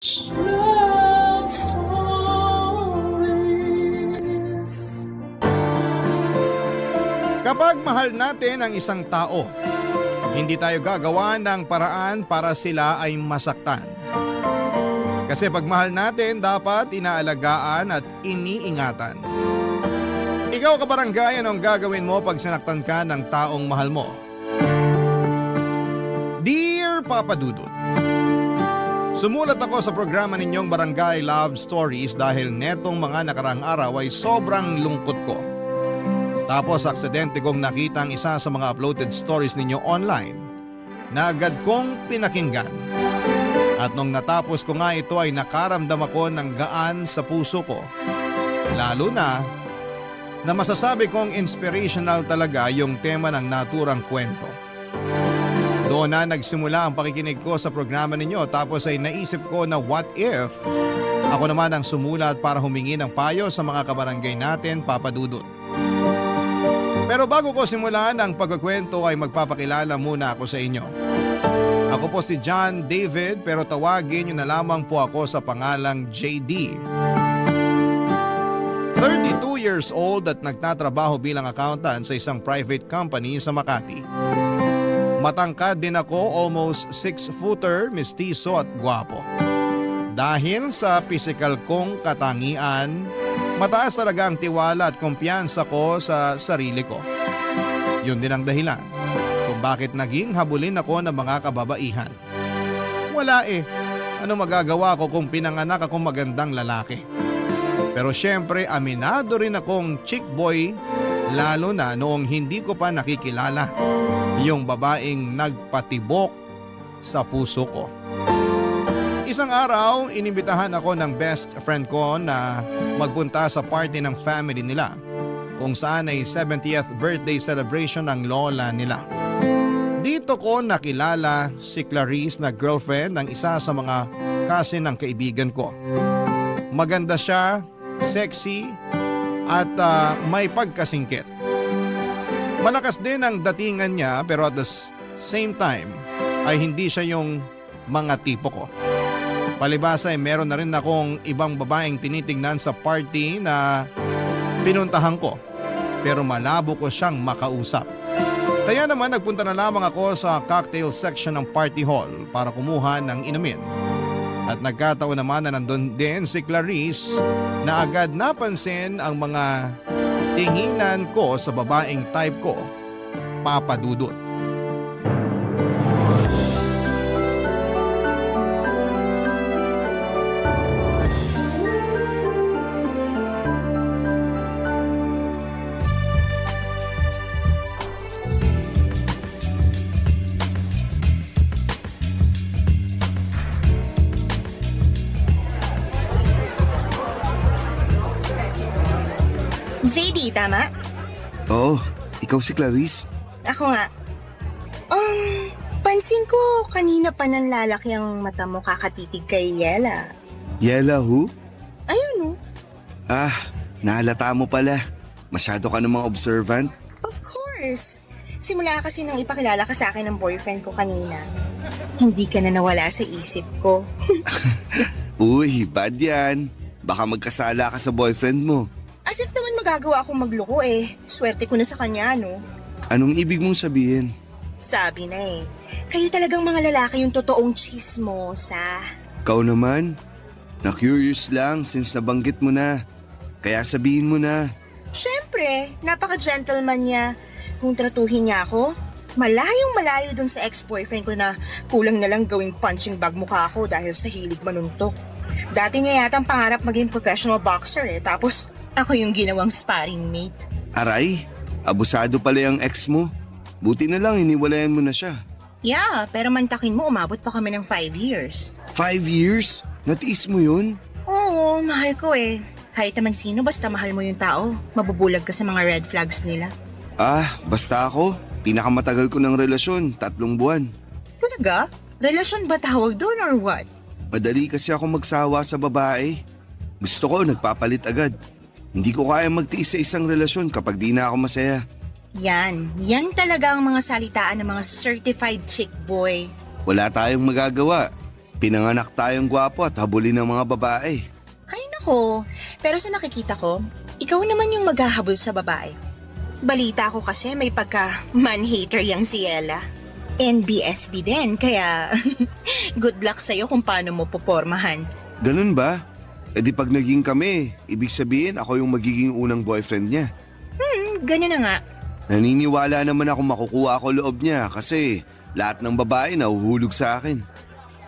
Love stories. Kapag mahal natin ang isang tao, hindi tayo gagawa ng paraan para sila ay masaktan. Kasi pag mahal natin, dapat inaalagaan at iniingatan. Ikaw kabarangay, anong gagawin mo pag sinaktan ka ng taong mahal mo? Dear Papa Dudut, sumulat ako sa programa ninyong Barangay Love Stories dahil netong mga nakarang araw ay sobrang lungkot ko. Tapos aksidente kong nakita ang isa sa mga uploaded stories ninyo online na agad kong pinakinggan. At nung natapos ko nga ito ay nakaramdam ako ng gaan sa puso ko. Lalo na masasabi kong inspirational talaga yung tema ng naturang kwento. Doon na nagsimula ang pakikinig ko sa programa ninyo tapos ay naisip ko na what if ako naman ang sumulat para humingi ng payo sa mga kabarangay natin, Papa Dudut. Pero bago ko simulan ang pagkukwento ay magpapakilala muna ako sa inyo. Ako po si John David pero tawagin niyo na lamang po ako sa pangalang JD. 32 years old at nagtatrabaho bilang accountant sa isang private company sa Makati. Matangkad din ako, almost 6-footer, mestizo at gwapo. Dahil sa physical kong katangian, mataas talaga ang tiwala at kumpiyansa ko sa sarili ko. Yun din ang dahilan kung bakit naging habulin ako ng mga kababaihan. Wala ano magagawa ko kung pinanganak akong magandang lalaki? Pero syempre aminado rin akong chick boy, lalo na noong hindi ko pa nakikilala yung babaeng nagpatibok sa puso ko. Isang araw, inimbitahan ako ng best friend ko na magpunta sa party ng family nila kung saan ay 70th birthday celebration ng lola nila. Dito ko nakilala si Clarice na girlfriend ng isa sa mga cousin ng kaibigan ko. Maganda siya, sexy at may pagkasingkit. Malakas din ang datingan niya pero at the same time ay hindi siya yung mga tipo ko. Palibasa ay meron na rin akong ibang babaeng tinitingnan sa party na pinuntahan ko pero malabo ko siyang makausap. Kaya naman nagpunta na lamang ako sa cocktail section ng party hall para kumuha ng inumin. At nagkataon naman na nandun din si Clarice na agad napansin ang mga tinginan ko sa babaeng type ko, Papa Dudut. JD, tama? Oo, ikaw si Clarice. Ako nga. Pansin ko kanina pa nang lalaki ang mata mo kakatitig kay Yela. Yela who? Ayun oh. Ah, nahalata mo pala. Masyado ka namang observant. Of course. Simula kasi nang ipakilala ka sa akin ng boyfriend ko kanina. Hindi ka na nawala sa isip ko. Uy, bad yan. Baka magkasala ka sa boyfriend mo. As if naman magagawa akong magloko Swerte ko na sa kanya, no? Anong ibig mong sabihin? Sabi na kayo talagang mga lalaki yung totoong chismosa. Ikaw naman? Na-curious lang since nabanggit mo na. Kaya sabihin mo na. Siyempre, napaka-gentleman niya. Kung tratuhin niya ako, malayong malayo dun sa ex-boyfriend ko na kulang na lang gawing punching bag mukha ako dahil sa hilig manuntok. Dati niya yata ang pangarap maging professional boxer tapos ako yung ginawang sparring mate. Aray, abusado pala yung ex mo. Buti na lang iniwalayan mo na siya. Yeah, pero mantakin mo umabot pa kami ng 5 years. 5 years? Natiis mo yun? Oo, mahal ko Kahit naman sino basta mahal mo yung tao, mabubulag ka sa mga red flags nila. Ah, basta ako. Pinakamatagal ko ng relasyon, 3 buwan. Talaga? Relasyon ba tawag doon or what? Madali kasi ako magsawa sa babae. Gusto ko nagpapalit agad. Hindi ko kaya magtiis sa isang relasyon kapag di na ako masaya. Yan talaga ang mga salitaan ng mga certified chick boy. Wala tayong magagawa. Pinanganak tayong gwapo at habulin ng mga babae. Ay nako, pero sa nakikita ko, ikaw naman yung maghahabol sa babae. Balita ko kasi may pagka-man-hater yang si Ella. NBSB din, kaya good luck sa'yo kung paano mo popormahan. Ganun ba? E di pag naging kami, ibig sabihin ako yung magiging unang boyfriend niya. Ganyan na nga. Naniniwala naman ako makukuha ako loob niya kasi lahat ng babae nahuhulog sa akin.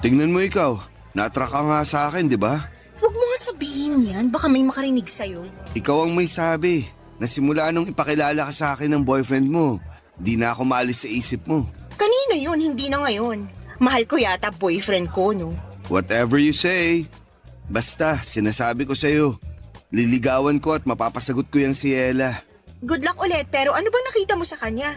Tingnan mo ikaw, na-attract ka nga sa akin, di ba? Huwag mo nga sabihin yan, baka may makarinig sa'yo. Ikaw ang may sabi na simula nung ipakilala ka sa akin ng boyfriend mo, di na ako maalis sa isip mo. Kanina yun, hindi na ngayon. Mahal ko yata boyfriend ko, no? Whatever you say. Basta, sinasabi ko sa'yo, liligawan ko at mapapasagot ko yung si Ella. Good luck ulit, pero ano bang nakita mo sa kanya?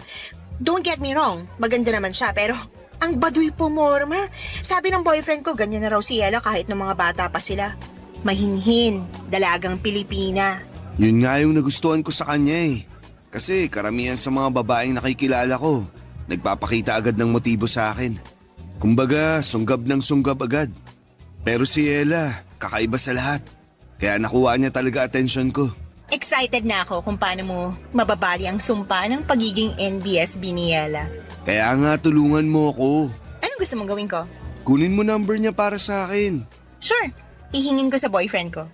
Don't get me wrong, maganda naman siya, pero ang baduy pumorma. Sabi ng boyfriend ko, ganyan na raw si Ella kahit ng mga bata pa sila. Mahinhin, dalagang Pilipina. Yun nga yung nagustuhan ko sa kanya eh. Kasi karamihan sa mga babaeng nakikilala ko, nagpapakita agad ng motibo sa akin. Kumbaga, sunggab ng sunggab agad. Pero si Ella, kakaiba sa lahat. Kaya nakuha niya talaga atensyon ko. Excited na ako kung paano mo mababali ang sumpa ng pagiging NBSB ni Ella. Kaya nga tulungan mo ako. Anong gusto mong gawin ko? Kunin mo number niya para sa akin. Sure, ihingin ko sa boyfriend ko.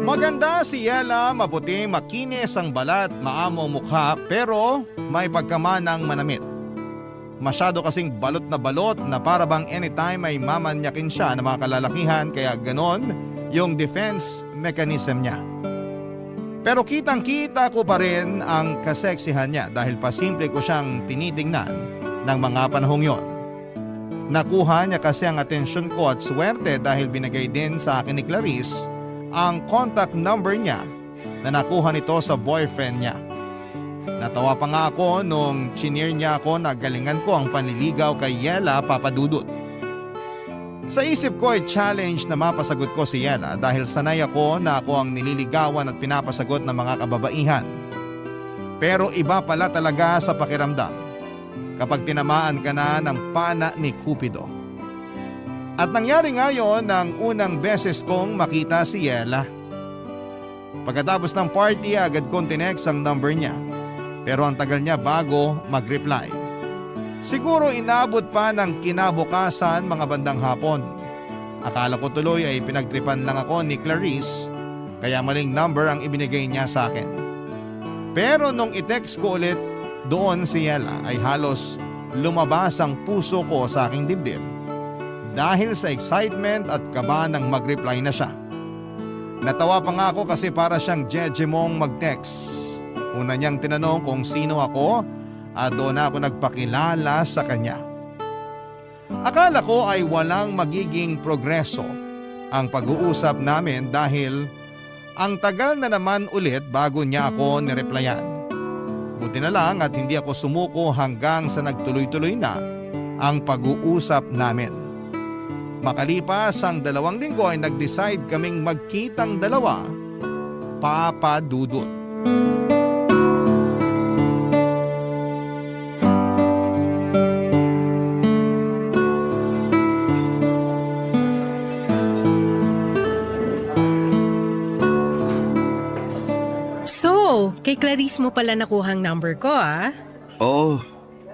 Maganda si Ella, maputi, makinis ang balat, maamo mukha, pero may pagkamanang manamit. Masyado kasing balot na para bang anytime ay mamanyakin siya ng mga kalalakihan, kaya ganon yung defense mechanism niya. Pero kitang-kita ko pa rin ang kaseksihan niya dahil pasimple ko siyang tinitingnan ng mga panahong yon. Nakuha niya kasi ang atensyon ko at swerte dahil binigay din sa akin ni Clarice ang contact number niya na nakuha nito sa boyfriend niya. Natawa pa nga ako nung chinir niya ako na galingan ko ang panliligaw kay Ella Papadudut. Sa isip ko ay challenge na mapasagot ko si Ella dahil sanay ako na ako ang nililigawan at pinapasagot ng mga kababaihan. Pero iba pala talaga sa pakiramdam kapag tinamaan ka na ng pana ni Cupido. At nangyari nga yon ng unang beses kong makita si Ella. Pagkatapos ng party agad kong tinext ang number niya. Pero ang tagal niya bago mag-reply. Siguro inabot pa ng kinabukasan mga bandang hapon. Akala ko tuloy ay pinagtripan lang ako ni Clarice kaya maling number ang ibinigay niya sa akin. Pero nung i-text ko ulit doon si Ella ay halos lumabas ang puso ko sa aking dibdib dahil sa excitement at kaba nang mag-reply na siya. Natawa pa nga ako kasi para siyang jejemong mag-text. Una niyang tinanong kung sino ako at doon ako nagpakilala sa kanya. Akala ko ay walang magiging progreso ang pag-uusap namin dahil ang tagal na naman ulit bago niya ako nireplyan. Buti na lang at hindi ako sumuko hanggang sa nagtuloy-tuloy na ang pag-uusap namin. Makalipas ang 2 linggo ay nag-decide kaming magkitang dalawa, Papadudut. Kay Clarice mo pala nakuhang number ko, ah. Oo,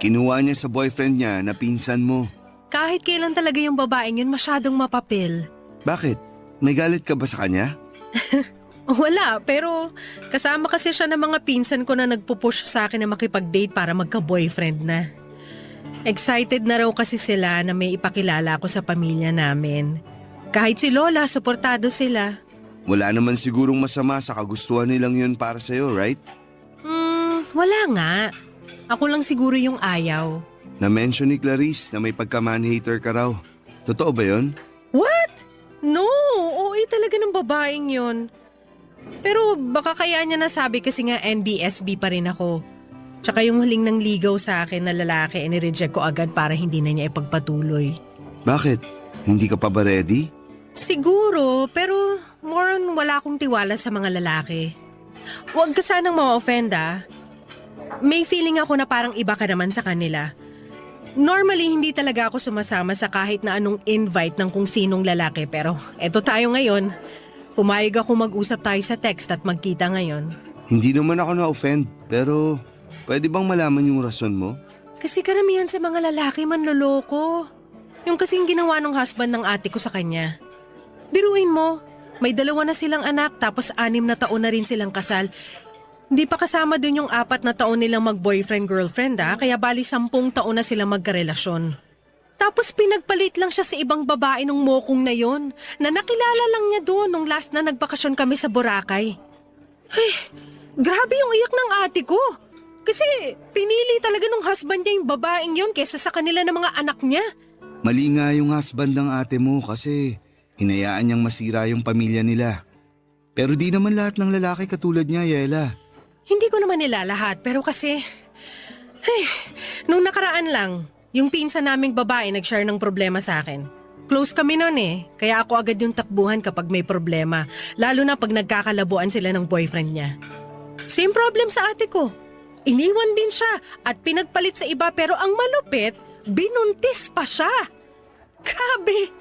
kinuha niya sa boyfriend niya na pinsan mo. Kahit kailan talaga yung babaeng yun masyadong mapapil. Bakit? May galit ka ba sa kanya? Wala, pero kasama kasi siya ng mga pinsan ko na nagpupush sa akin na makipag-date para magka-boyfriend na. Excited na raw kasi sila na may ipakilala ako sa pamilya namin. Kahit si Lola, suportado sila. Wala naman sigurong masama sa kagustuhan nilang yun para sa'yo, right? Wala nga. Ako lang siguro yung ayaw. Na-mention ni Clarice na may pagka-man-hater ka raw. Totoo ba yun? What? No, OA talaga ng babaeng yun. Pero baka kaya niya nasabi kasi nga NBSB pa rin ako. Tsaka yung huling nang ligaw sa akin na lalaki inireject ko agad para hindi na niya ipagpatuloy. Bakit? Hindi ka pa ba ready? Siguro, pero more on wala akong tiwala sa mga lalaki. Huwag ka sanang ma-offend ah. May feeling ako na parang iba ka naman sa kanila. Normally, hindi talaga ako sumasama sa kahit na anong invite ng kung sinong lalaki pero eto tayo ngayon. Pumayag ako mag-usap tayo sa text at magkita ngayon. Hindi naman ako na-offend, pero pwede bang malaman yung rason mo? Kasi karamihan sa mga lalaki manloloko. Yung kasing ginawa ng husband ng ate ko sa kanya. Biruin mo, may 2 na silang anak tapos 6 na taon na rin silang kasal. Hindi pa kasama dun yung 4 na taon nilang mag-boyfriend-girlfriend kaya bali 10 taon na silang magkarelasyon. Tapos pinagpalit lang siya sa ibang babae nung mokong na yon na nakilala lang niya doon nung last na nagbakasyon kami sa Boracay. Ay, grabe yung iyak ng ate ko. Kasi pinili talaga nung husband niya yung babaeng yon kesa sa kanila ng mga anak niya. Mali nga yung husband ng ate mo kasi hinayaan niyang masira yung pamilya nila. Pero di naman lahat ng lalaki katulad niya, Yela. Hindi ko naman nila lahat pero kasi... nung nakaraan lang, yung pinsan naming babae nag-share ng problema sa akin. Close kami nun kaya ako agad yung takbuhan kapag may problema. Lalo na pag nagkakalabuan sila ng boyfriend niya. Same problem sa ate ko. Iniwan din siya at pinagpalit sa iba pero ang malupit, binuntis pa siya. Grabe!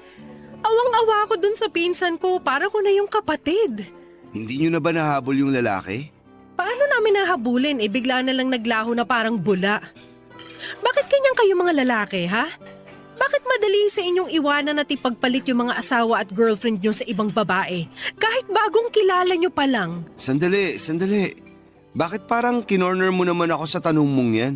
Awang-awa ako dun sa pinsan ko, para ko na yung kapatid. Hindi niyo na ba nahabol yung lalaki? Paano namin nahabulin bigla na lang naglaho na parang bula? Bakit ganyan kayo mga lalaki, ha? Bakit madali sa inyong iwanan at ipagpalit yung mga asawa at girlfriend nyo sa ibang babae? Kahit bagong kilala nyo pa lang. Sandali. Bakit parang kinorner mo naman ako sa tanong mong yan?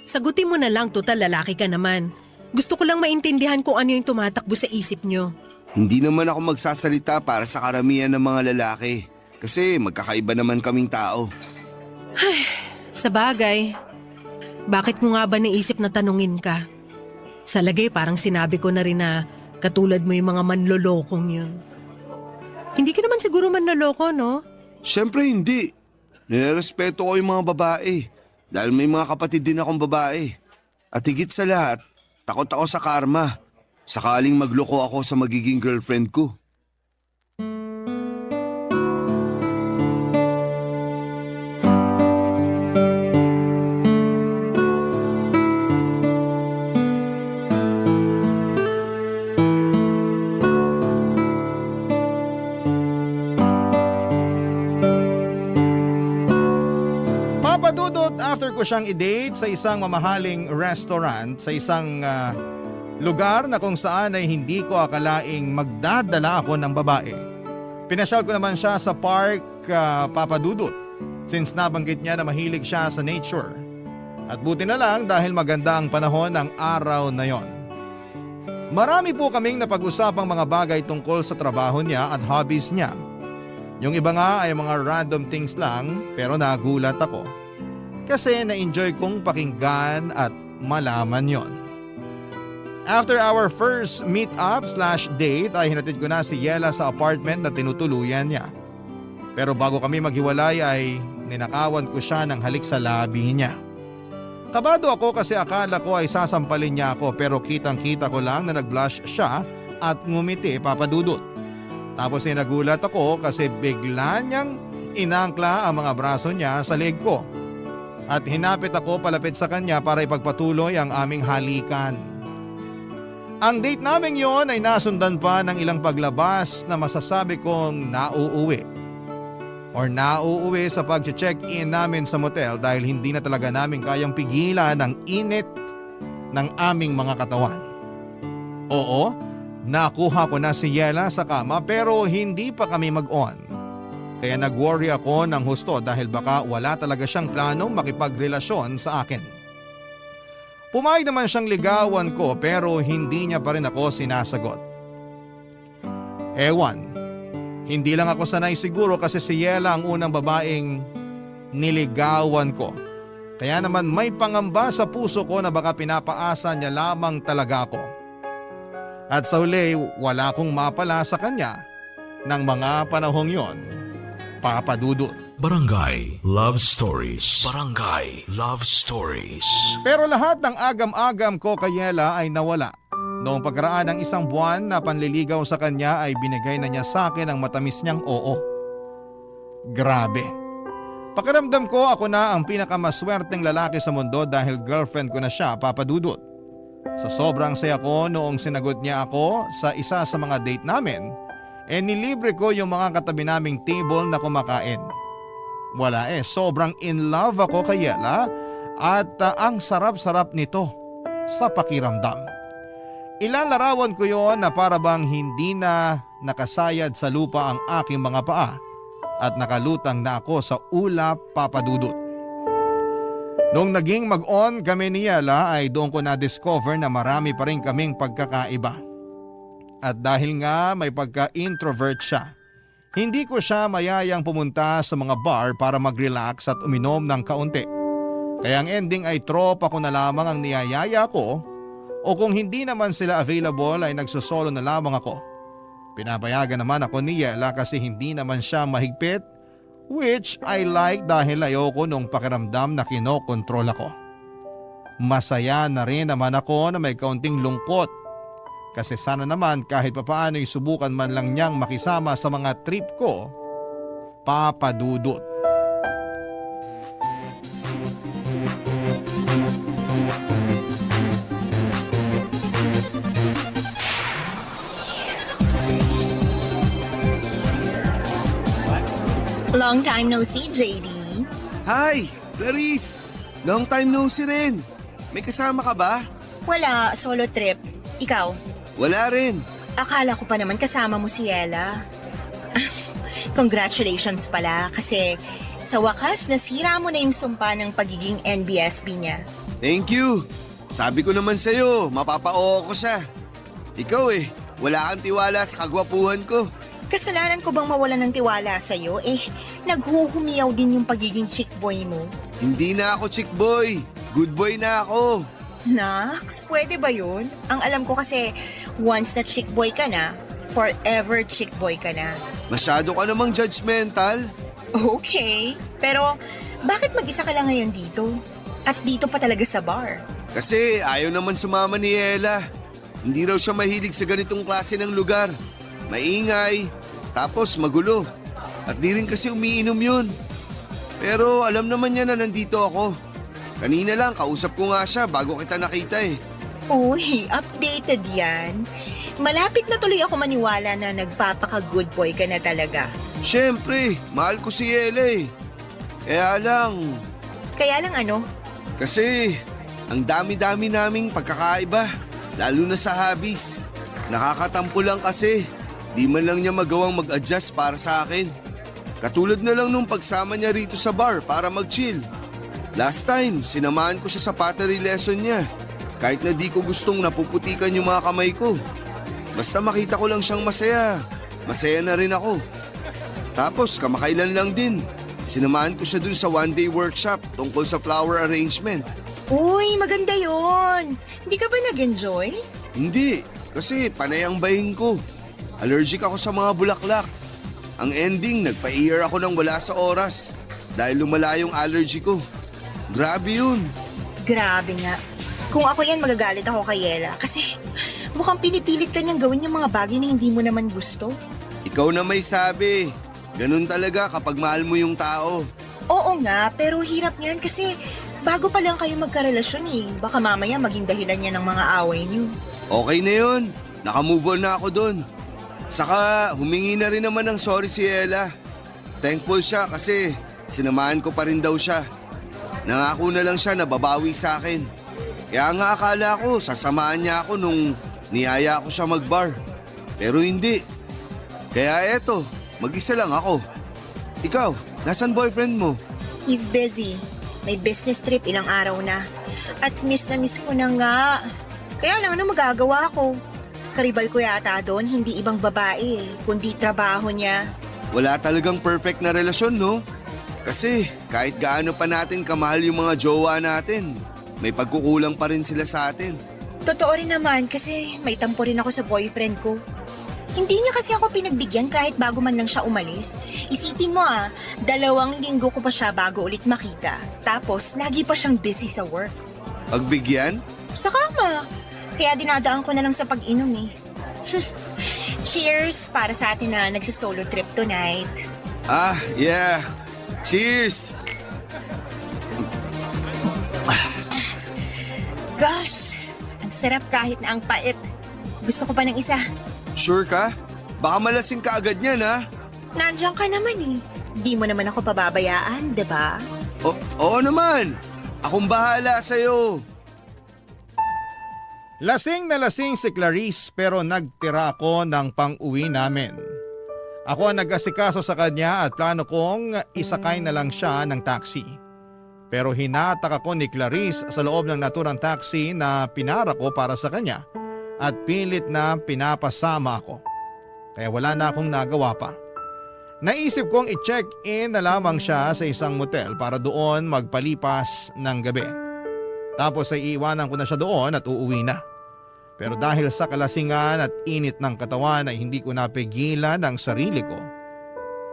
Sagutin mo na lang, total lalaki ka naman. Gusto ko lang maintindihan kung ano yung tumatakbo sa isip nyo. Hindi naman ako magsasalita para sa karamihan ng mga lalaki. Kasi magkakaiba naman kaming tao. Sa bagay, bakit mo nga ba naisip na tanungin ka? Sa lagay parang sinabi ko na rin na katulad mo yung mga manlolokong yun. Hindi ka naman siguro manloloko, no? Siyempre hindi. Nirerespeto ko yung mga babae. Dahil may mga kapatid din akong babae. At higit sa lahat, takot ako sa karma. Sakaling magloko ako sa magiging girlfriend ko. Papadudot after ko siyang i-date sa isang mamahaling restaurant sa isang lugar na kung saan ay hindi ko akalaing magdadala ako ng babae. Pinasyal ko naman siya sa park, Papadudot, since nabanggit niya na mahilig siya sa nature. At buti na lang dahil maganda ang panahon ng araw na yon. Marami po kaming napag-usapang mga bagay tungkol sa trabaho niya at hobbies niya. Yung iba nga ay mga random things lang pero nagulat ako. Kasi na-enjoy kong pakinggan at malaman yon. After our first meet-up/date ay hinatid ko na si Yela sa apartment na tinutuluyan niya. Pero bago kami maghiwalay ay ninakawan ko siya ng halik sa labi niya. Kabado ako kasi akala ko ay sasampalin niya ako pero kitang-kita ko lang na nag-blush siya at ngumiti, Papadudot. Tapos ay nagulat ako kasi bigla niyang inangkla ang mga braso niya sa leg ko. At hinapit ako palapit sa kanya para ipagpatuloy ang aming halikan. Ang date namin yon ay nasundan pa ng ilang paglabas na masasabi kong nauuwi. Or nauuwi sa pag-check-in namin sa motel dahil hindi na talaga namin kayang pigilan ang init ng aming mga katawan. Oo, nakuha ko na si Yela sa kama pero hindi pa kami mag-on. Kaya nag-worry ako ng husto dahil baka wala talaga siyang planong makipagrelasyon sa akin. Pumayag naman siyang ligawan ko pero hindi niya pa rin ako sinasagot. Ewan, hindi lang ako sanay siguro kasi si Yela ang unang babaeng niligawan ko. Kaya naman may pangamba sa puso ko na baka pinapaasa niya lamang talaga ako. At sa huli, wala akong mapala sa kanya ng mga panahong yon, Papadudot. Barangay Love Stories. Barangay Love Stories. Pero lahat ng agam-agam ko kay Yela ay nawala. Noong pagkaraan ng isang buwan na panliligaw sa kanya ay binigay na niya sa akin ang matamis niyang oo. Grabe. Pakiramdam ko ako na ang pinakamaswerteng lalaki sa mundo dahil girlfriend ko na siya, Papa Dudut. Sa sobrang saya ko noong sinagot niya ako sa isa sa mga date namin, nilibre ko yung mga katabi naming table na kumakain. Wala sobrang in love ako kay Yela at ang sarap-sarap nito sa pakiramdam. Ilalarawan ko yon na para bang hindi na nakasayad sa lupa ang aking mga paa at nakalutang na ako sa ulap, Papa Dudut. Nung naging mag-on kami ni Yela ay doon ko na-discover na marami pa rin kaming pagkakaiba. At dahil nga may pagka-introvert siya, hindi ko siya mayayang pumunta sa mga bar para mag-relax at uminom ng kaunti. Kaya ang ending ay tropa ko na lamang ang niyayaya ko o kung hindi naman sila available ay nagsosolo na lamang ako. Pinapayagan naman ako ni Yela kasi hindi naman siya mahigpit, which I like dahil ayoko nung pakiramdam na kinokontrol ako. Masaya na rin naman ako na may kaunting lungkot kasi sana naman kahit papaano'y subukan man lang niyang makisama sa mga trip ko, Papa Dudut. Long time no see, JD. Hi, Clarice! Long time no see rin. May kasama ka ba? Wala, solo trip. Ikaw? Wala rin. Akala ko pa naman kasama mo si Ella. Congratulations pala kasi sa wakas nasira mo na yung sumpa ng pagiging NBSP niya. Thank you. Sabi ko naman sa'yo, mapapa-oo ko siya. Ikaw wala kang tiwala sa kagwapuhan ko. Kasalanan ko bang mawalan ng tiwala sa'yo? Naghuhumiyaw din yung pagiging chick boy mo. Hindi na ako chick boy. Good boy na ako. Nax, pwede ba yun? Ang alam ko kasi once na chick boy ka na, forever chick boy ka na. Masyado ka namang judgmental. Okay, pero bakit mag-isa ka lang ngayon dito? At dito pa talaga sa bar? Kasi ayaw naman sumama ni Ella. Hindi raw siya mahilig sa ganitong klase ng lugar. Maingay, tapos magulo. At di rin kasi umiinom yun. Pero alam naman niya na nandito ako. Kanina lang, kausap ko nga siya bago kita nakita Uy, updated yan. Malapit na tuloy ako maniwala na nagpapaka-good boy ka na talaga. Siyempre, mahal ko si Ella Kaya lang ano? Kasi ang dami-dami naming pagkakaiba. Lalo na sa hobbies. Nakakatampo lang kasi. Di man lang niya magawang mag-adjust para sa akin. Katulad na lang nung pagsama niya rito sa bar para mag-chill. Last time, sinamahan ko siya sa pottery lesson niya. Kahit na di ko gustong napuputikan yung mga kamay ko. Basta makita ko lang siyang masaya. Masaya na rin ako. Tapos kamakailan lang din. Sinamahan ko siya dun sa one-day workshop tungkol sa flower arrangement. Uy, maganda yon. Hindi ka ba nag-enjoy? Hindi, kasi panay ang bahin ko. Allergic ako sa mga bulaklak. Ang ending, nagpa-ear ako ng wala sa oras dahil lumala yung allergy ko. Grabe yun. Grabe nga. Kung ako yan, magagalit ako kay Ella kasi mukhang pinipilit ka niyang gawin yung mga bagay na hindi mo naman gusto. Ikaw na may sabi. Ganun talaga kapag mahal mo yung tao. Oo nga, pero hirap niyan kasi bago pa lang kayo magkarelasyon Baka mamaya maging dahilan niya ng mga away niyo. Okay na yun. Naka-move on na ako dun. Saka humingi na rin naman ng sorry si Ella. Thankful siya kasi sinamahan ko pa rin daw siya. Nangako na lang siya na babawi sa akin. Kaya nga akala ko sasamahan niya ako nung niyaya ko siya mag-bar. Pero hindi. Kaya eto, mag-isa lang ako. Ikaw, nasan boyfriend mo? He's busy. May business trip ilang araw na. At miss na miss ko na nga. Kaya lang ano magagawa ko? Karibal ko yata doon, hindi ibang babae kundi trabaho niya. Wala talagang perfect na relasyon, no? Kasi kahit gaano pa natin kamahal yung mga jowa natin, may pagkukulang pa rin sila sa atin. Totoo rin naman kasi may tampo rin ako sa boyfriend ko. Hindi niya kasi ako pinagbigyan kahit bago man lang siya umalis. Isipin mo 2 linggo ko pa siya bago ulit makita. Tapos lagi pa siyang busy sa work. Pagbigyan? Sa kama. Kaya dinadaan ko na lang sa pag-inom Cheers para sa atin na nagsisolo trip tonight. Yeah. Cheers! Gosh, ang sarap kahit na ang pait. Gusto ko pa ng isa. Sure ka? Baka malasing ka agad niyan, ha? Nandiyan ka naman eh. Di mo naman ako pababayaan, di ba? Oo naman. Akong bahala sa'yo. Lasing na lasing si Clarice pero nagtira ako ng pang-uwi namin. Ako ang nag-asikaso sa kanya at plano kong isakay na lang siya ng taxi. Pero hinatak ako ni Clarice sa loob ng naturang taxi na pinara ko para sa kanya at pilit na pinapasama ako. Kaya wala na akong nagawa pa. Naisip kong i-check-in na lamang siya sa isang motel para doon magpalipas ng gabi. Tapos ay iiwanan ko na siya doon at uuwi na. Pero dahil sa kalasingan at init ng katawan ay hindi ko napigilan ang sarili ko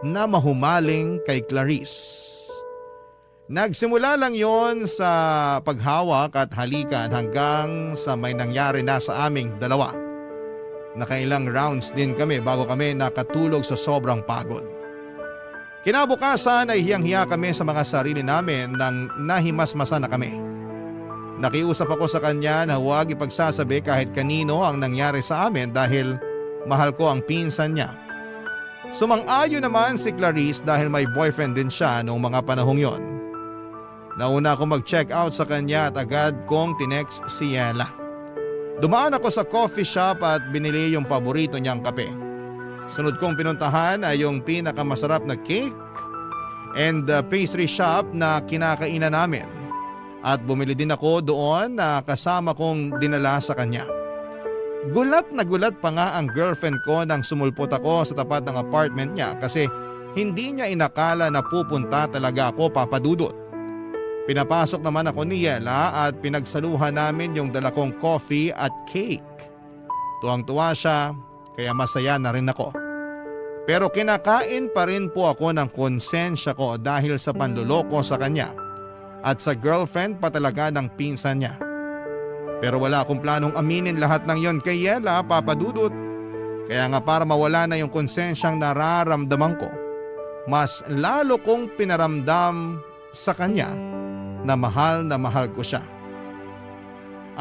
na mahumaling kay Clarice. Nagsimula lang yon sa paghawak at halikan hanggang sa may nangyari na sa aming dalawa. Nakailang rounds din kami bago kami nakatulog sa sobrang pagod. Kinabukasan ay hiyang-hiya kami sa mga sarili namin nang nahimasmasa na kami. Nakiusap ako sa kanya na huwag ipagsasabi kahit kanino ang nangyari sa amin dahil mahal ko ang pinsan niya. Sumang-ayon naman si Clarice dahil may boyfriend din siya noong mga panahong yon. Nauna ako mag-check out sa kanya at agad kong tinext si Yela. Dumaan ako sa coffee shop at binili yung paborito niyang kape. Sunod kong pinuntahan ay yung pinakamasarap na cake and pastry shop na kinakainan namin. At bumili din ako doon na kasama kong dinala sa kanya. Gulat na gulat pa nga ang girlfriend ko nang sumulpot ako sa tapat ng apartment niya kasi hindi niya inakala na pupunta talaga ako, Papa Dudut. Pinapasok naman ako ni Yela at pinagsaluhan namin yung dala kong coffee at cake. Tuwang-tuwa siya kaya masaya na rin ako. Pero kinakain pa rin po ako ng konsensya ko dahil sa panluloko sa kanya at sa girlfriend pa talaga ng pinsan niya. Pero wala akong planong aminin lahat ng yon kay Yela, Papa Dudut. Kaya nga para mawala na yung konsensyang nararamdaman ko, mas lalo kong pinaramdam sa kanya na mahal ko siya.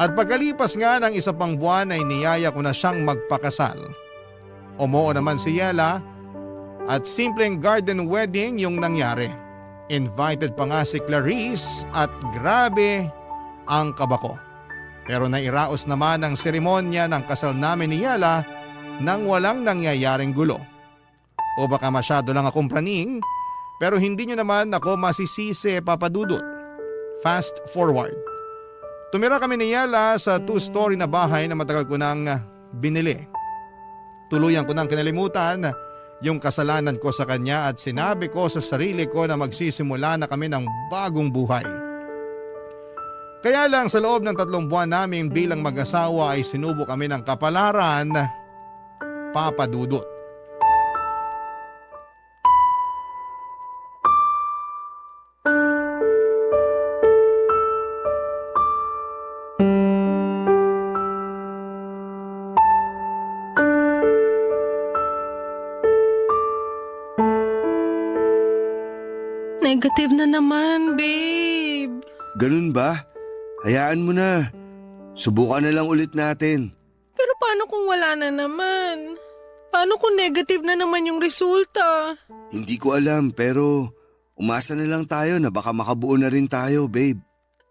At pagkalipas nga ng isa pang buwan ay niyaya ko na siyang magpakasal. Umuo naman si Yela at simpleng garden wedding yung nangyari. Invited pa nga si Clarice at grabe ang kaba ko. Pero nairaos naman ang seremonya ng kasal namin ni Yela nang walang nangyayaring gulo. O baka masyado lang akong praning, pero hindi niyo naman ako masisisi, Papa Dudut. Fast forward. Tumira kami ni Yela sa 2-story na bahay na matagal ko nang binili. Tuluyan ko nang kinalimutan yung kasalanan ko sa kanya at sinabi ko sa sarili ko na magsisimula na kami ng bagong buhay. Kaya lang sa loob ng 3 buwan namin bilang mag-asawa ay sinubo kami ng kapalaran, Papa Dudut. Negative na naman, babe. Ganun ba? Hayaan mo na. Subukan na lang ulit natin. Pero paano kung wala na naman? Paano kung negative na naman yung resulta? Hindi ko alam pero umasa na lang tayo na baka makabuo na rin tayo, babe.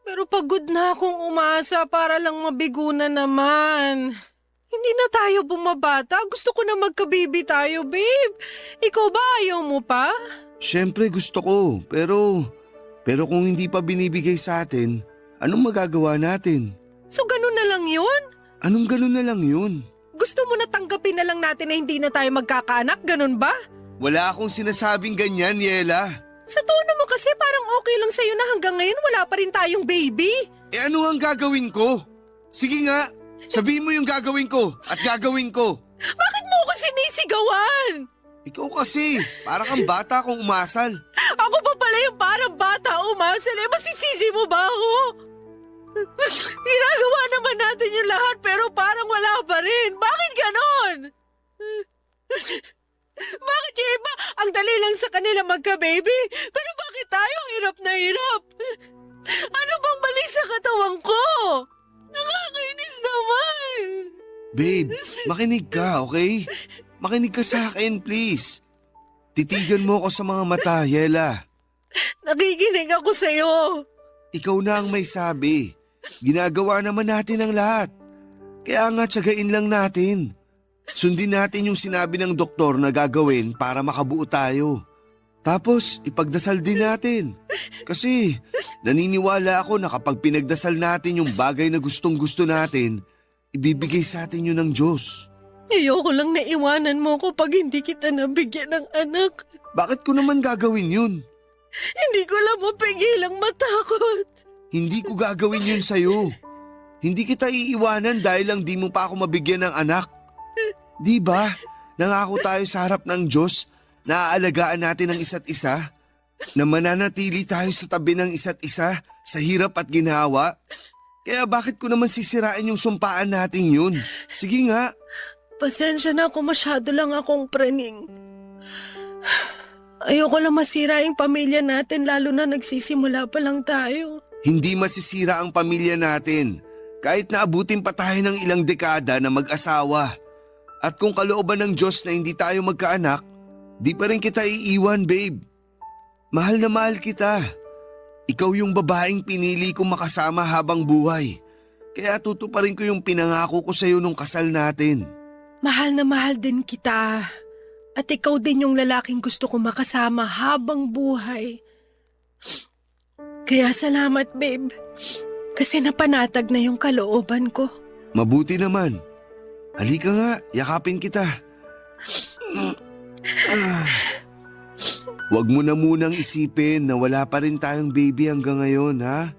Pero pagod na akong umasa para lang mabigo na naman. Hindi na tayo bumabata. Gusto ko na magka-baby tayo, babe. Ikaw ba ayaw mo pa? Siyempre gusto ko pero kung hindi pa binibigay sa atin, anong magagawa natin? So ganun na lang yun? Anong ganun na lang yun? Gusto mo na tanggapin na lang natin na hindi na tayo magkakaanak? Ganun ba? Wala akong sinasabing ganyan, Yela. Sa tono mo kasi parang okay lang sa'yo na hanggang ngayon wala pa rin tayong baby. Eh ano ang gagawin ko? Sige nga, sabihin mo yung gagawin ko at gagawin ko. Bakit mo ako sinisigawan? Ikaw kasi, para kang bata kung umasal. Ako pa pala yung parang bata umasal eh. Masisisi mo ba ako? Ginagawa naman natin yung lahat pero parang wala pa rin. Bakit ganon? Bakit yung iba ang dali lang sa kanila magka-baby? Pero bakit tayo hirap na hirap? Ano bang mali sa sa katawan ko. Nakakainis naman. Babe, makinig ka, okay? Makinig ka sa akin, please. Titigan mo ako sa mga mata, Yela. Nakikinig ako sa'yo. Ikaw na ang may sabi. Ginagawa naman natin ang lahat. Kaya nga tiyagain lang natin. Sundin natin yung sinabi ng doktor na gagawin para makabuo tayo. Tapos ipagdasal din natin. Kasi naniniwala ako na kapag pinagdasal natin yung bagay na gustong gusto natin, ibibigay sa atin yun ng Diyos. Ayoko lang na iwanan mo ko pag hindi kita nabigyan ng anak. Bakit ko naman gagawin yun? Hindi ko lang mapigilang matakot. Hindi ko gagawin yun sa'yo. Hindi kita iiwanan dahil lang di mo pa ako mabigyan ng anak. Di ba? Nangako tayo sa harap ng Diyos na aalagaan natin ang isa't isa, na mananatili tayo sa tabi ng isa't isa sa hirap at ginhawa. Kaya bakit ko naman sisirain yung sumpaan natin yun? Sige nga. Pasensya na kung masyado lang akong praning. Ayoko lang masira yung pamilya natin lalo na nagsisimula pa lang tayo. Hindi masisira ang pamilya natin kahit naabutin pa tayo ng ilang dekada na mag-asawa. At kung kalooban ng Diyos na hindi tayo magkaanak, di pa rin kita iiwan, babe. Mahal na mahal kita. Ikaw yung babaeng pinili kong makasama habang buhay. Kaya tutuparin ko yung pinangako ko sa'yo nung kasal natin. Mahal na mahal din kita. At ikaw din yung lalaking gusto ko makasama habang buhay. Kaya salamat, babe. Kasi napanatag na yung kalooban ko. Mabuti naman. Halika nga, yakapin kita. Huwag mo na munang isipin na wala pa rin tayong baby hanggang ngayon, ha?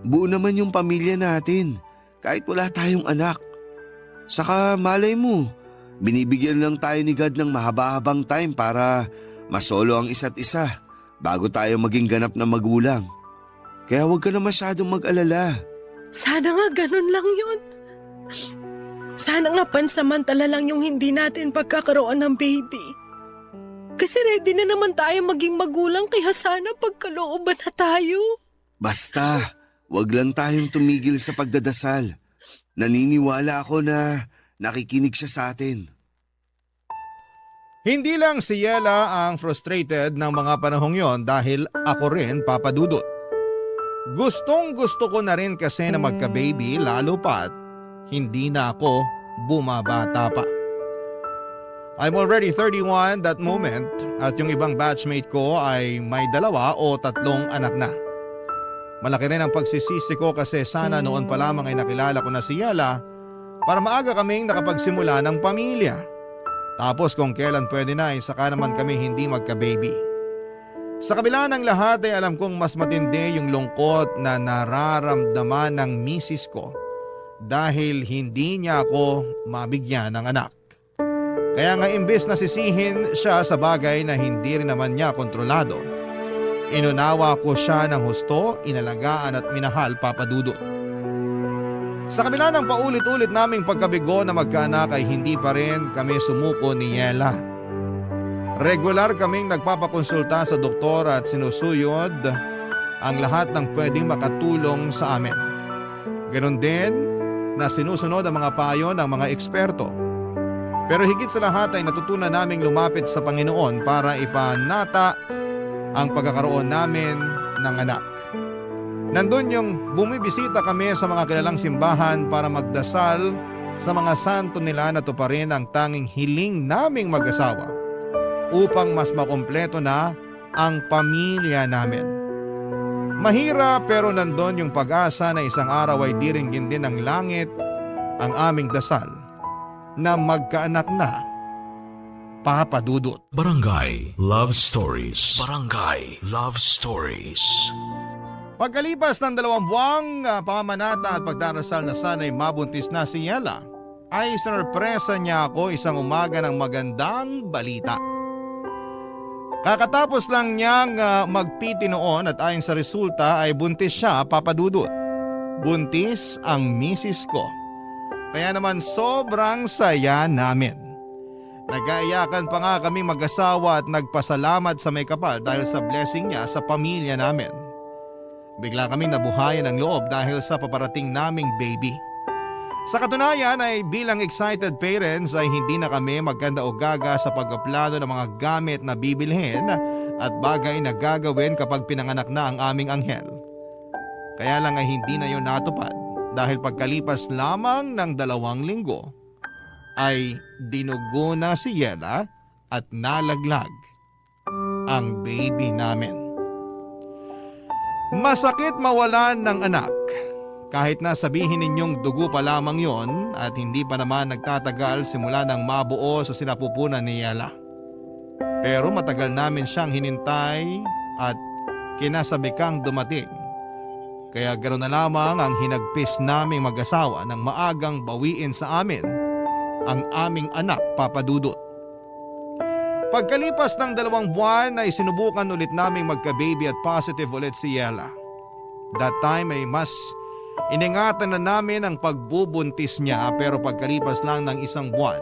Buo naman yung pamilya natin, kahit wala tayong anak. Saka malay mo, binibigyan lang tayo ni God ng mahaba-habang time para masolo ang isa't isa bago tayo maging ganap na magulang. Kaya huwag ka na masyadong mag-alala. Sana nga ganun lang yun. Sana nga pansamantala lang yung hindi natin pagkakaroon ng baby. Kasi ready na naman tayo maging magulang kaya sana pagkalooban na tayo. Basta, wag lang tayong tumigil sa pagdadasal. Naniniwala ako na nakikinig siya sa atin. Hindi lang si Yela ang frustrated ng mga panahong yon dahil ako rin, Papa Dudut. Gustong gusto ko na rin kasi na magka-baby lalo pat hindi na ako bumabata pa. I'm already 31 that moment at yung ibang batchmate ko ay may 2 o 3 anak na. Malaki rin ang pagsisisi ko kasi sana noon pa lamang ay nakilala ko na si Yela para maaga kaming nakapagsimula ng pamilya. Tapos kung kailan pwede na ay saka naman kami hindi magka-baby. Sa kabila ng lahat ay alam kong mas matindi yung lungkot na nararamdaman ng misis ko dahil hindi niya ako mabigyan ng anak. Kaya nga imbes na sisihin siya sa bagay na hindi rin naman niya kontrolado, inunawa ko siya ng husto, inalagaan at minahal, Papa Dudut. Sa kabila ng paulit-ulit naming pagkabigo na magkaanak ay hindi pa rin kami sumuko ni Yela. Regular kaming nagpapakonsulta sa doktor at sinusuyod ang lahat ng pwedeng makatulong sa amin. Ganon din na sinusunod ang mga payo ng mga eksperto. Pero higit sa lahat ay natutunan naming lumapit sa Panginoon para ipanata ang pagkakaroon namin ng anak. Nandun yung bumibisita kami sa mga kilalang simbahan para magdasal sa mga santo nila na tuparin ang tanging hiling naming mag-asawa upang mas makumpleto na ang pamilya namin. Mahirap pero nandun yung pag-asa na isang araw ay diringgin din ng langit ang aming dasal na magkaanak na, Papa Dudut. Barangay Love Stories. Barangay Love Stories. Pagkalipas ng 2 buwang pamamanata at pagdarasal na sana'y mabuntis na si Yela, ay sinurpresa niya ako isang umaga ng magandang balita. Kakatapos lang niyang magpiti noon at ayon sa resulta ay buntis siya, Papa Dudut. Buntis ang misis ko. Kaya naman sobrang saya namin. Nag-aayakan pa nga kami mag-asawa at nagpasalamat sa may kapal dahil sa blessing niya sa pamilya namin. Bigla kaming nabuhayan ng loob dahil sa paparating naming baby. Sa katunayan ay bilang excited parents ay hindi na kami magkanda o gaga sa pagpaplano ng mga gamit na bibilhin at bagay na gagawin kapag pinanganak na ang aming anghel. Kaya lang ay hindi na yon natupad dahil pagkalipas lamang ng 2 linggo ay dinugo na si Yela at nalaglag ang baby namin. Masakit mawalan ng anak. Kahit na sabihin ninyong dugo pa lamang yon at hindi pa naman nagtatagal simula nang mabuo sa sinapupunan ni Yela. Pero matagal namin siyang hinintay at kinasabikang dumating. Kaya ganoon na lamang ang hinagpis naming mag-asawa nang maagang bawiin sa amin ang aming anak, Papa Dudut. Pagkalipas ng 2 buwan ay sinubukan ulit naming magka-baby at positive ulit si Yela. That time ay mas iningatan na namin ang pagbubuntis niya pero pagkalipas lang ng 1 buwan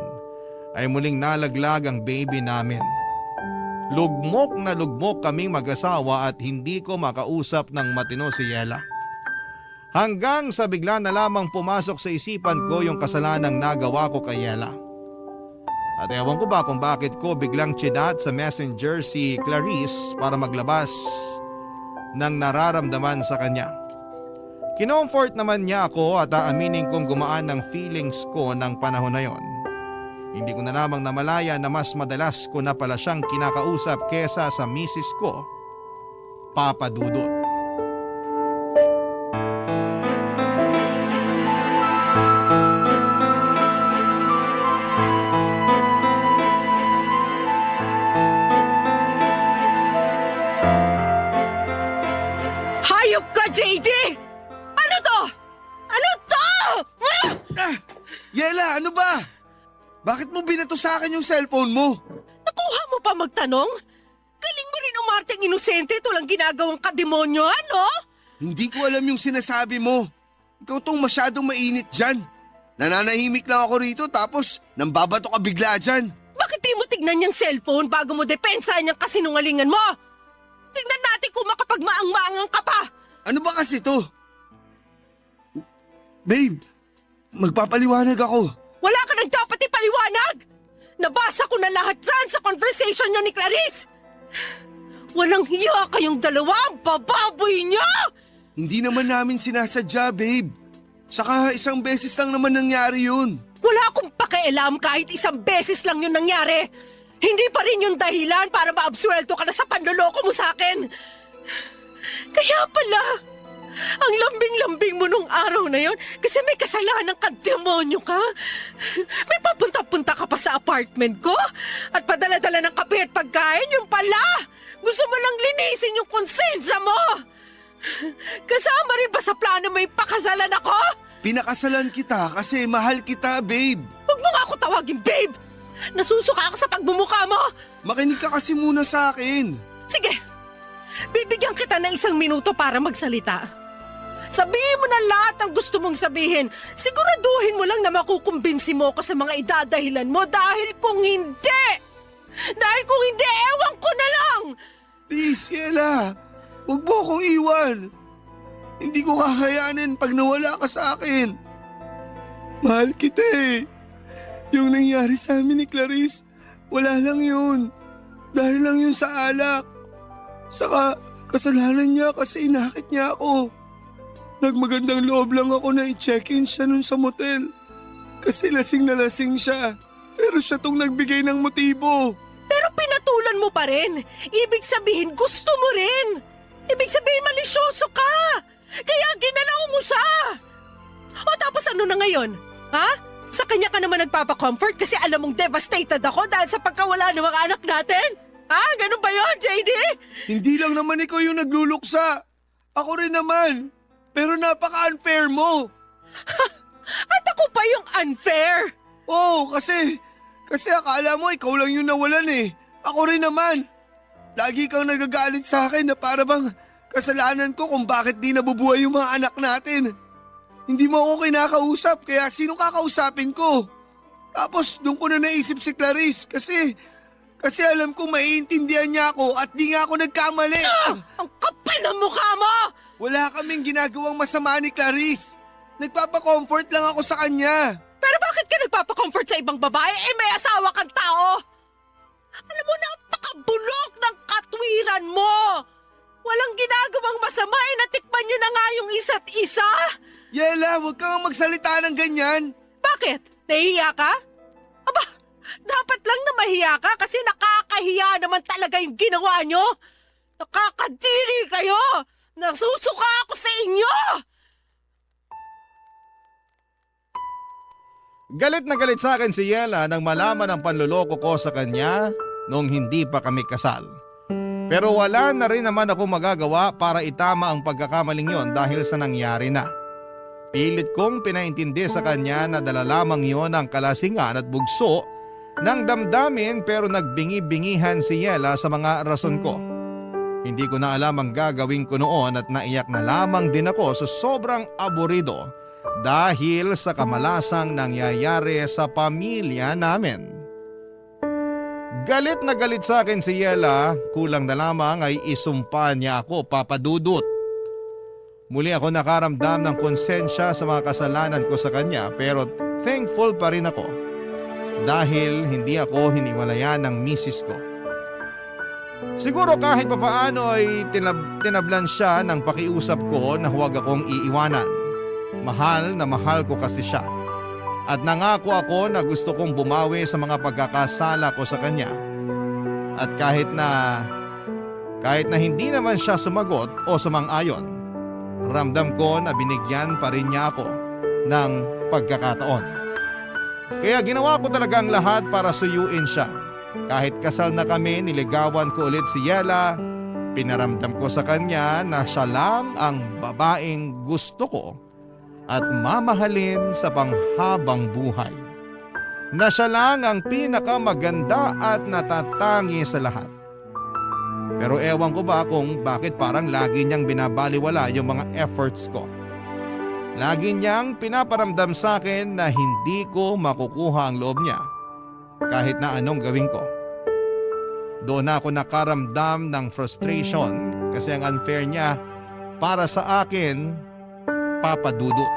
ay muling nalaglag ang baby namin. Lugmok na lugmok kaming mag-asawa at hindi ko makausap ng matino si Yela. Hanggang sa bigla na lamang pumasok sa isipan ko yung kasalanang nagawa ko kay Yela. At ewan ko ba kung bakit ko biglang chinat sa messenger si Clarice para maglabas ng nararamdaman sa kanya. Kinomfort naman niya ako at aaminin kong gumaan ng feelings ko ng panahon na yon. Hindi ko na lamang namalaya na mas madalas ko na pala siyang kinakausap kesa sa misis ko, Papa Dudut. Hayop ka, JD! Ano to? Ano to? Yela, ano ba? Bakit mo binato sa akin yung cellphone mo? Nakuha mo pa magtanong? Galing mo rin umarteng inosente, ito lang ginagawang kademonyo, ano? Hindi ko alam yung sinasabi mo. Ikaw tong masyadong mainit dyan. Nananahimik lang ako rito tapos nambabato ka bigla dyan. Bakit di mo tignan yung cellphone bago mo depensahan yung kasinungalingan mo? Tignan natin kung makapagmaang-maangang ka pa! Ano ba kasi to? Babe, magpapaliwanag ako. Wala ka nang dapat ipaliwanag! Nabasa ko na lahat dyan sa conversation niyo ni Clarice! Walang hiya kayong dalawa, ang bababoy niyo! Hindi naman namin sinasadya, babe. Saka 1 beses lang naman nangyari yun. Wala akong pakialam kahit 1 beses lang yun nangyari! Hindi pa rin yung dahilan para maabsuelto ka na sa panloloko mo sa akin! Kaya pala, ang lambing-lambing mo nung araw na yon kasi may kasalanan ka, demonyo ka. May papunta-punta ka pa sa apartment ko at padala-dala ng kape at pagkain, yung pala. Gusto mo lang linisin yung konsensya mo. Kasama rin ba sa plano may pakasalan ako? Pinakasalan kita kasi mahal kita, babe. Huwag mo nga ako tawagin, babe. Nasusuka ako sa pagmumukha mo. Makinig ka kasi muna sa akin. Sige, bibigyan kita ng 1 minuto para magsalita. Sabihin mo na lahat ng gusto mong sabihin. Siguraduhin mo lang na makukumbinsi mo ako sa mga idadahilan mo dahil kung hindi, ewan ko na lang! Please, Yela. Huwag mo akong iwan. Hindi ko kakayanin pag nawala ka sa akin. Mahal kita eh. Yung nangyari sa amin ni Clarice, wala lang yun. Dahil lang yun sa alak. Saka kasalanan niya kasi inakit niya ako. Nagmagandang loob lang ako na i-check-in siya nun sa motel. Kasi lasing na lasing siya. Pero siya tong nagbigay ng motibo. Pero pinatulan mo pa rin. Ibig sabihin, gusto mo rin. Ibig sabihin, malisyoso ka. Kaya ginalaw mo siya. O tapos ano na ngayon? Ha? Sa kanya ka naman nagpapa-comfort kasi alam mong devastated ako dahil sa pagkawala ng mga anak natin? Ha? Ganun ba yon, JD? Hindi lang naman ikaw yung nagluluksa. Ako rin naman. Pero napaka-unfair mo. At ako pa yung unfair. Oo, kasi akala mo ikaw lang yung nawalan eh. Ako rin naman. Lagi kang nagagalit sa akin na para bang kasalanan ko kung bakit di nabubuhay yung mga anak natin. Hindi mo ako kinakausap kaya sino kakausapin ko? Tapos doon ko na naisip si Clarice kasi alam ko maiintindihan niya ako at di nga ako nagkamali. Ang kapal ng mukha mo! Wala kaming ginagawang masama ni Clarice. Nagpapa-comfort lang ako sa kanya. Pero bakit ka nagpapa-comfort sa ibang babae? May asawa kang tao! Alam mo, napakabulok ng katwiran mo! Walang ginagawang masama, natikman nyo na nga yung isa't isa! Yela, huwag kang magsalita ng ganyan. Bakit? Nahihiya ka? Aba, dapat lang na mahiya ka kasi nakakahiya naman talaga yung ginawa nyo! Nakakadiri kayo! Nasusuka ako sa inyo! Galit na galit sa akin si Yela nang malaman ang panluloko ko sa kanya noong hindi pa kami kasal. Pero wala na rin naman ako magagawa para itama ang pagkakamaling yon dahil sa nangyari na. Pilit kong pinaintindi sa kanya na dala lamang yon ang kalasingan at bugso ng damdamin pero nagbingi-bingihan si Yela sa mga rason ko. Hindi ko na alam ang gagawin ko noon at naiyak na lamang din ako sa sobrang aburido dahil sa kamalasang nangyayari sa pamilya namin. Galit na galit sa akin si Yela, kulang na lamang ay isumpa niya ako, Papa Dudut. Muli ako nakaramdam ng konsensya sa mga kasalanan ko sa kanya pero thankful pa rin ako dahil hindi ako hiniwalayan ng misis ko. Siguro kahit papaano ay tinablan siya ng pakiusap ko na huwag akong iiwanan. Mahal na mahal ko kasi siya. At nangako ako na gusto kong bumawi sa mga pagkakasala ko sa kanya. At kahit na hindi naman siya sumagot o sumang-ayon, ramdam ko na binigyan pa rin niya ako ng pagkakataon. Kaya ginawa ko talagang lahat para suyuin siya. Kahit kasal na kami, niligawan ko ulit si Yela. Pinaramdam ko sa kanya na siya lang ang babaeng gusto ko at mamahalin sa panghabang buhay. Na siya lang ang pinakamaganda at natatangi sa lahat. Pero ewan ko ba kung bakit parang lagi niyang binabaliwala yung mga efforts ko. Lagi niyang pinaparamdam sa akin na hindi ko makukuha ang loob niya kahit na anong gawin ko. Doon ako nakaramdam ng frustration kasi ang unfair niya para sa akin, Papa Dudut.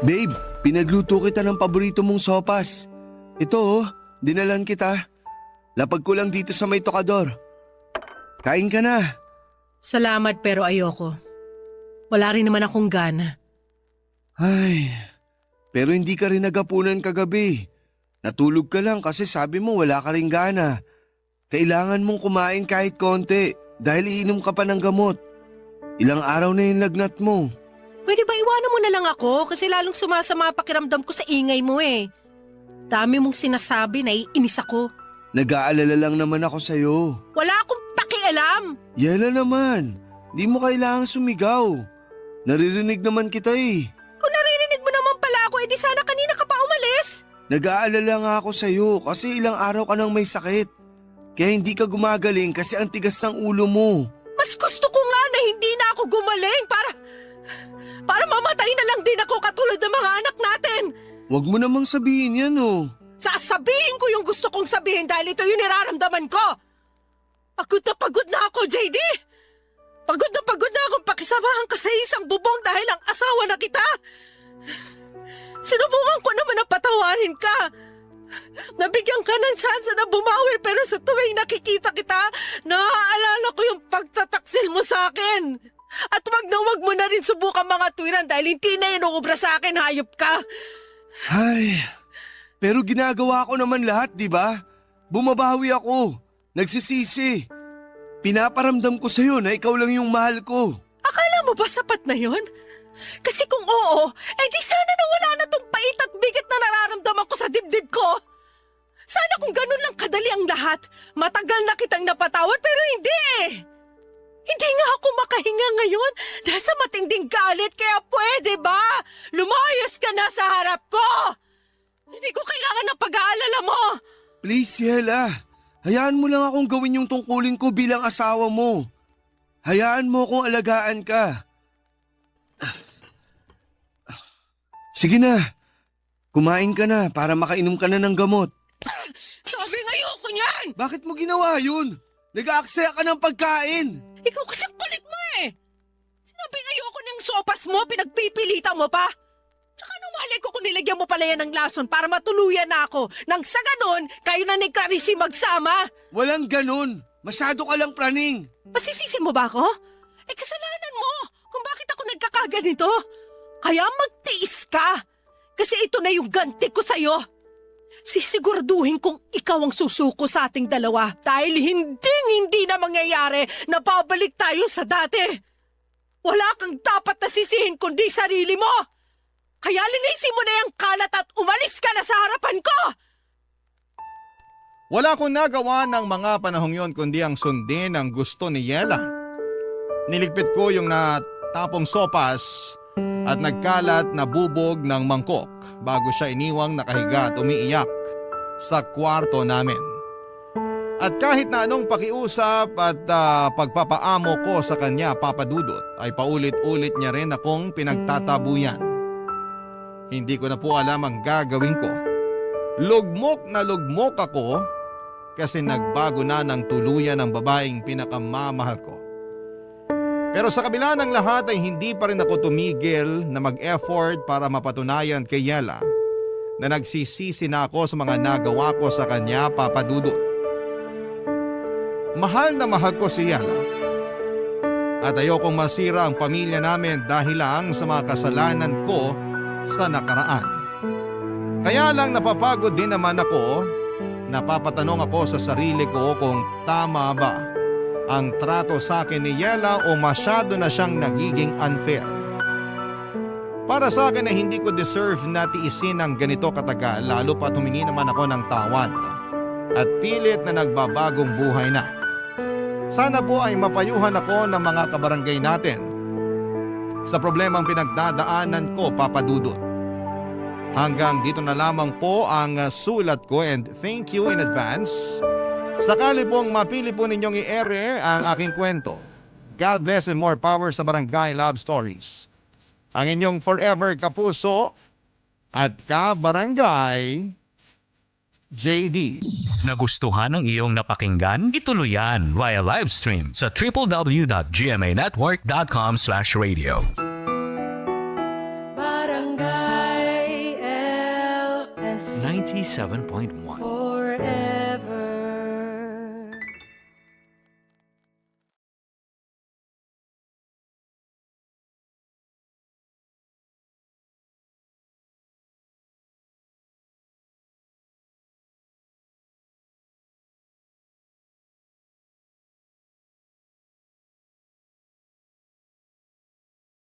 Babe, pinagluto kita ng paborito mong sopas. Ito dinalan kita. Lapag ko lang dito sa may tokador. Kain ka na. Salamat pero ayoko. Wala rin naman akong gana. Ay, pero hindi ka rin nagapunan kagabi. Natulog ka lang kasi sabi mo wala ka rin gana. Kailangan mong kumain kahit konti dahil iinom ka pa ng gamot. Ilang araw na yung lagnat mo. Pwede ba iwanan mo na lang ako kasi lalong sumasama pakiramdam ko sa ingay mo eh. Dami mong sinasabi, naiinis ako. Nag-aalala lang naman ako sa'yo. Wala akong pakialam. Yela naman, di mo kailangang sumigaw. Naririnig naman kita eh. Kung naririnig mo naman pala ako, edi sana kanina ka pa umalis. Nag-aalala nga ako sa'yo kasi ilang araw ka nang may sakit. Kaya hindi ka gumagaling kasi ang tigas ng ulo mo. Mas gusto ko nga na hindi na ako gumaling para mamatay na lang din ako katulad ng mga anak natin. Huwag mo namang sabihin yan oh. Sasabihin ko yung gusto kong sabihin dahil ito yung niraramdaman ko. Pagod na ako, JD. Pagod na akong pakisamahan ka sa isang bubong dahil ang asawa na kita. Sinubukan ko naman na patawarin ka. Nabigyan ka ng tsansa na bumawi pero sa tuwing nakikita kita, naaalala ko yung pagtataksil mo sa akin. At wag mo na rin subukan mga tuwiran dahil hindi na inuubra sa akin, hayop ka. Ay, pero ginagawa ko naman lahat, di ba? Bumabawi ako. Nagsisisi. Pinaparamdam ko sa'yo na ikaw lang yung mahal ko. Akala mo ba sapat na yon? Kasi kung oo, di sana nawala na tong pait at bigat na nararamdaman ko sa dibdib ko. Sana kung ganun lang kadali ang lahat, matagal na kitang napatawad pero hindi eh. Hindi nga ako makahinga ngayon dahil sa matinding galit kaya pwede ba? Lumayas ka na sa harap ko! Hindi ko kailangan ng pag-aalala mo! Please, Yela. Hayaan mo lang akong gawin yung tungkulin ko bilang asawa mo. Hayaan mo akong alagaan ka. Sige na, kumain ka na para makainom ka na ng gamot. Sabi ayoko niyan! Bakit mo ginawa yun? Nag-aaksaya ka ng pagkain. Ikaw kasi ang kulit mo eh! Sinabi ayoko ng sopas mo, pinagpipilitan mo pa! Tsaka nung malay ko kung nilagyan mo pala yan ng lason para matuluyan na ako. Nang sa ganon, kayo na ni Clarisse magsama! Walang ganun. Masyado ka lang praning. Masisisi mo ba ako? Eh kasalanan mo kung bakit ako nagkakaganito. Kaya magtiis ka. Kasi ito na yung ganti ko sa'yo. Sisiguraduhin kong ikaw ang susuko sa ating dalawa dahil hindi na mangyayari na babalik tayo sa dati. Wala kang dapat na sisihin kundi sarili mo. Kaya linisin mo na yung kalat at umalis ka na sa harapan ko. Wala akong nagawa ng mga panahong yon kundi ang sundin ang gusto ni Yela. Niligpit ko yung natapong sopas at nagkalat na bubog ng mangkok bago siya iniwang nakahiga at umiiyak sa kwarto namin. At kahit na anong pakiusap at pagpapaamo ko sa kanya, Papa Dudut, ay paulit-ulit niya rin akong pinagtatabuyan. Hindi ko na po alam ang gagawin ko. Lugmok na lugmok ako kasi nagbago na ng tuluyan ang babaeng pinakamamahal ko. Pero sa kabila ng lahat ay hindi pa rin ako tumigil na mag-effort para mapatunayan kay Yela na nagsisisi na ako sa mga nagawa ko sa kanya, Papa Dudut. Mahal na mahal ko si Yela at ayokong masira ang pamilya namin dahil lang sa mga kasalanan ko sa nakaraan. Kaya lang napapagod din naman ako, napapatanong ako sa sarili ko kung tama ba ang trato sa akin ni Yela o masyado na siyang nagiging unfair. Para sa akin ay hindi ko deserve na tiisin ng ganito katagal lalo pat humingi naman ako ng tawad at pilit na nagbabagong buhay na. Sana po ay mapayuhan ako ng mga kabarangay natin sa problemang pinagdadaanan ko, Papa Dudut. Hanggang dito na lamang po ang sulat ko and thank you in advance. Sakali pong mapili po ninyong i-ere ang aking kwento. God bless and more power sa Barangay Love Stories. Ang inyong forever kapuso at kabarangay, JD. Nagustuhan ng iyong napakinggan? Ituloy yan via live stream sa www.gmanetwork.com/radio. Barangay LS 97.1 forever.